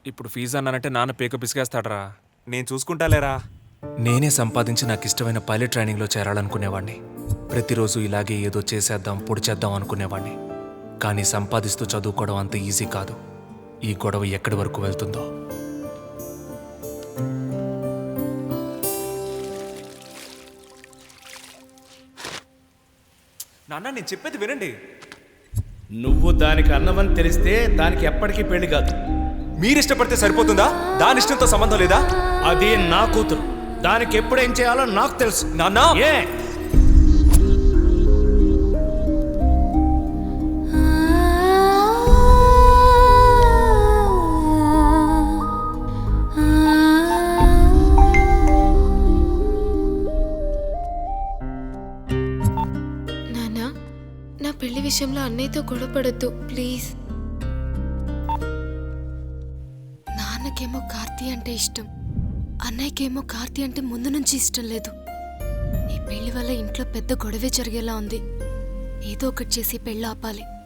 ఇప్పుడు ఫీజు అన్నానంటే నాన్న పేక పిసిగేస్తాడరా. నేను చూసుకుంటాలేరా. నేనే సంపాదించి నాకు ఇష్టమైన పైలట్ ట్రైనింగ్లో చేరాలనుకునేవాడిని. ప్రతిరోజు ఇలాగే ఏదో చేసేద్దాం పొడి చేద్దాం అనుకునేవాడిని. కానీ సంపాదిస్తూ చదువుకోవడం అంత ఈజీ కాదు. ఈ గొడవ ఎక్కడి వరకు వెళ్తుందో. నాన్న నేను చెప్పేది వినండి. నువ్వు దానికి అన్నవని తెలిస్తే దానికి ఎప్పటికీ పెళ్లి కాదు. మీరిష్టపడితే సరిపోతుందా? దాని ఇష్టంతో సంబంధం లేదా? అది నా కూతురు. దానికి ఎప్పుడేం చేయాలో నాకు తెలుసు. నాన్న ఏ నానా, నా పెళ్లి విషయంలో అన్నయ్యతో గొడవపడద్దు ప్లీజ్. నాన్నకేమో కార్తీ అంటే ఇష్టం, అన్నయ్యకేమో కార్తీ అంటే ముందు నుంచి ఇష్టం లేదు. ఈ పెళ్లి వల్ల ఇంట్లో పెద్ద గొడవే జరిగేలా ఉంది. ఏదో ఒకటి చేసి పెళ్ళి ఆపాలి.